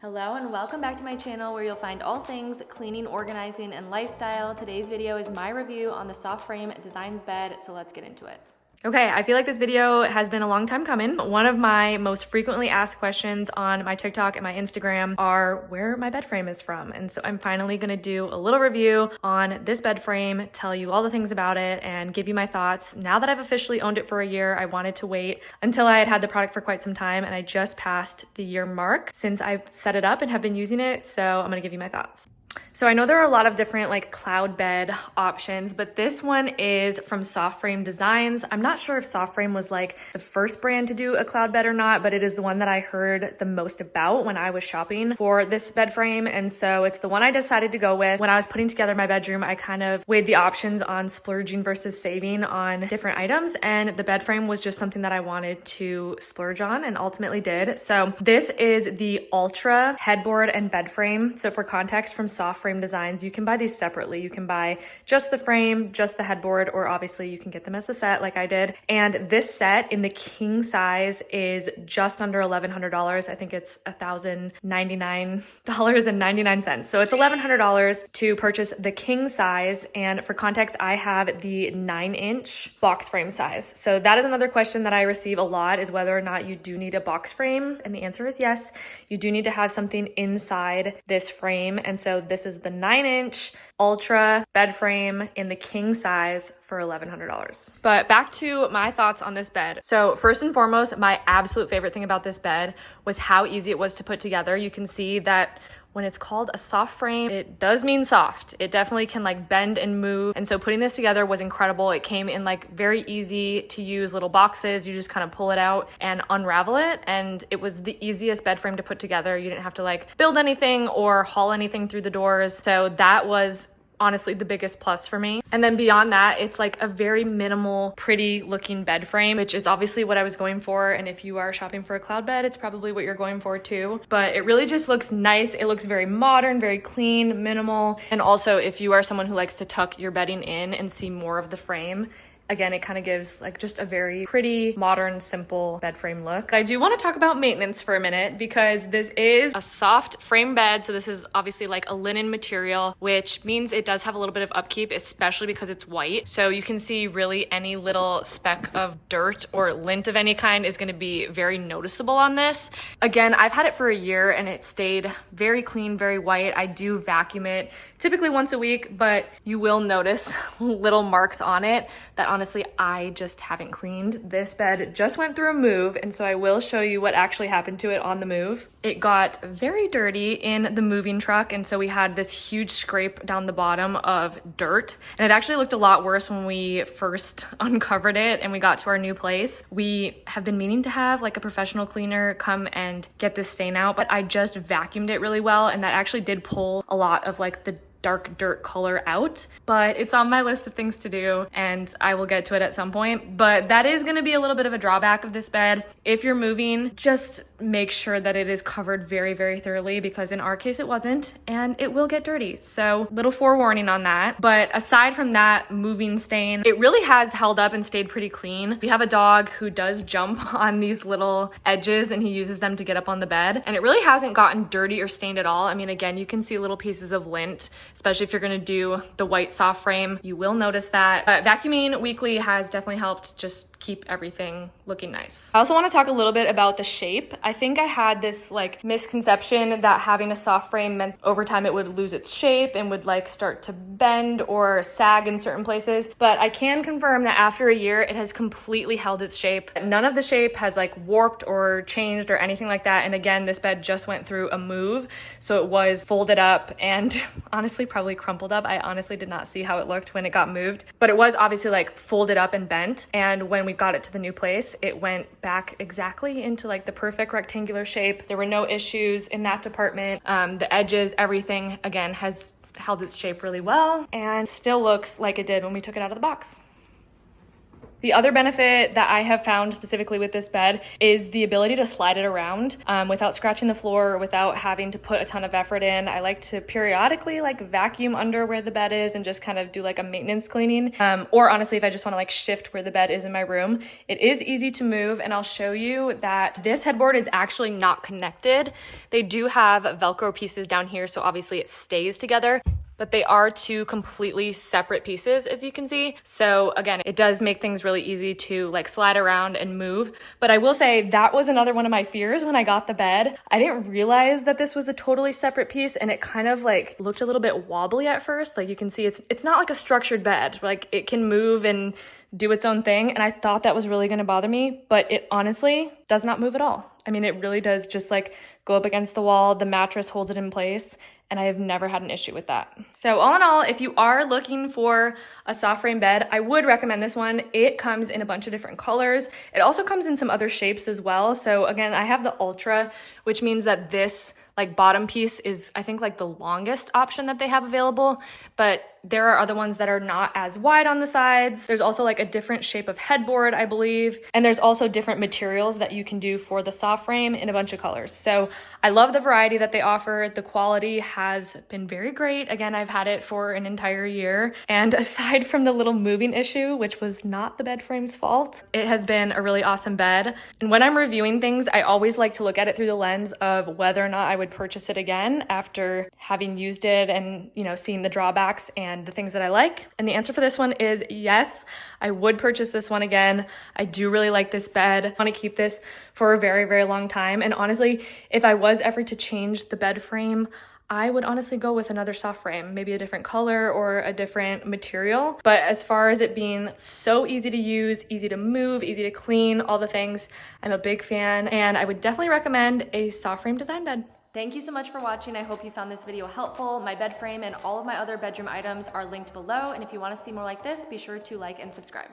Hello and welcome back to my channel where you'll find all things cleaning, organizing, and lifestyle. Today's video is my review on the SoftFrame Designs bed, so let's get into it. Okay, I feel like this video has been a long time coming. One of my most frequently asked questions on my TikTok and my Instagram are where my bed frame is from. And so I'm finally gonna do a little review on this bed frame, tell you all the things about it, and give you my thoughts. Now that I've officially owned it for a year, I wanted to wait until I had had the product for quite some time, and I just passed the year mark since I've set it up and have been using it. So I'm gonna give you my thoughts. So I know there are a lot of different like cloud bed options, but this one is from SoftFrame Designs. I'm not sure if SoftFrame was like the first brand to do a cloud bed or not, but it is the one that I heard the most about when I was shopping for this bed frame. And so it's the one I decided to go with. When I was putting together my bedroom, I kind of weighed the options on splurging versus saving on different items. And the bed frame was just something that I wanted to splurge on and ultimately did. So this is the Ultra headboard and bed frame. So for context, from SoftFrame Designs, you can buy these separately. You can buy just the frame, just the headboard, or obviously you can get them as the set like I did. And this set in the king size is just under $1,100. I think it's $1,099.99. So it's $1,100 to purchase the king size. And for context, I have the 9-inch box frame size. So that is another question that I receive a lot, is whether or not you do need a box frame. And the answer is yes, you do need to have something inside this frame. And so this is the 9-inch Ultra bed frame in the king size for $1,100. But back to my thoughts on this bed. So first and foremost, my absolute favorite thing about this bed was how easy it was to put together. You can see that when it's called a soft frame, it does mean soft. It definitely can like bend and move. And so putting this together was incredible. It came in like very easy to use little boxes. You just kind of pull it out and unravel it. And it was the easiest bed frame to put together. You didn't have to like build anything or haul anything through the doors. So that was honestly the biggest plus for me. And then beyond that, it's like a very minimal, pretty looking bed frame, which is obviously what I was going for. And if you are shopping for a cloud bed, it's probably what you're going for too. But it really just looks nice. It looks very modern, very clean, minimal. And also, if you are someone who likes to tuck your bedding in and see more of the frame, again, it kind of gives like just a very pretty, modern, simple bed frame look. I do want to talk about maintenance for a minute because this is a soft frame bed. So this is obviously like a linen material, which means it does have a little bit of upkeep, especially because it's white. So you can see really any little speck of dirt or lint of any kind is going to be very noticeable on this. Again, I've had it for a year and it stayed very clean, very white. I do vacuum it typically once a week, but you will notice little marks on it that honestly, I just haven't cleaned. This bed just went through a move, and so I will show you what actually happened to it on the move. It got very dirty in the moving truck, and so we had this huge scrape down the bottom of dirt, and it actually looked a lot worse when we first uncovered it and we got to our new place. We have been meaning to have like a professional cleaner come and get this stain out, but I just vacuumed it really well, and that actually did pull a lot of like the dark dirt color out, but it's on my list of things to do and I will get to it at some point. But that is going to be a little bit of a drawback of this bed. If you're moving, just make sure that it is covered very, very thoroughly, because in our case it wasn't, and it will get dirty. So little forewarning on that. But aside from that moving stain, it really has held up and stayed pretty clean. We have a dog who does jump on these little edges and he uses them to get up on the bed, and it really hasn't gotten dirty or stained at all. I mean, again, you can see little pieces of lint, especially if you're gonna do the white soft frame, you will notice that. But vacuuming weekly has definitely helped just keep everything looking nice. I also want to talk a little bit about the shape. I think I had this like misconception that having a soft frame meant over time it would lose its shape and would like start to bend or sag in certain places. But I can confirm that after a year, it has completely held its shape. None of the shape has like warped or changed or anything like that. And again, this bed just went through a move. So it was folded up and honestly probably crumpled up. I honestly did not see how it looked when it got moved, but it was obviously like folded up and bent. And when we got it to the new place, it went back exactly into like the perfect rectangular shape. There were no issues in that department. The edges, everything again has held its shape really well and still looks like it did when we took it out of the box. The other benefit that I have found specifically with this bed is the ability to slide it around without scratching the floor, without having to put a ton of effort in. I like to periodically like vacuum under where the bed is and just kind of do like a maintenance cleaning. Or honestly, if I just want to like shift where the bed is in my room, it is easy to move. And I'll show you that this headboard is actually not connected. They do have Velcro pieces down here, so obviously it stays together, but they are two completely separate pieces, as you can see. So again, it does make things really easy to like slide around and move. But I will say that was another one of my fears when I got the bed. I didn't realize that this was a totally separate piece, and it kind of like looked a little bit wobbly at first. Like you can see it's not like a structured bed. Like it can move and do its own thing. And I thought that was really gonna bother me, but it honestly does not move at all. I mean, it really does just like go up against the wall. The mattress holds it in place, and I have never had an issue with that. So all in all, if you are looking for a SoftFrame bed, I would recommend this one. It comes in a bunch of different colors. It also comes in some other shapes as well. So again, I have the Ultra, which means that this like bottom piece is, I think, like the longest option that they have available, but there are other ones that are not as wide on the sides. There's also like a different shape of headboard, I believe. And there's also different materials that you can do for the SoftFrame in a bunch of colors. So I love the variety that they offer. The quality has been very great. Again, I've had it for an entire year. And aside from the little moving issue, which was not the bed frame's fault, it has been a really awesome bed. And when I'm reviewing things, I always like to look at it through the lens of whether or not I would purchase it again after having used it and, you know, seeing the drawbacks and the things that I like. And the answer for this one is yes, I would purchase this one again. I do really like this bed. I want to keep this for a very, very long time. And honestly, if I was ever to change the bed frame, I would honestly go with another SoftFrame, maybe a different color or a different material. But as far as it being so easy to use, easy to move, easy to clean, all the things, I'm a big fan, and I would definitely recommend a SoftFrame Design bed. Thank you so much for watching. I hope you found this video helpful. My bed frame and all of my other bedroom items are linked below. And if you want to see more like this, be sure to like and subscribe.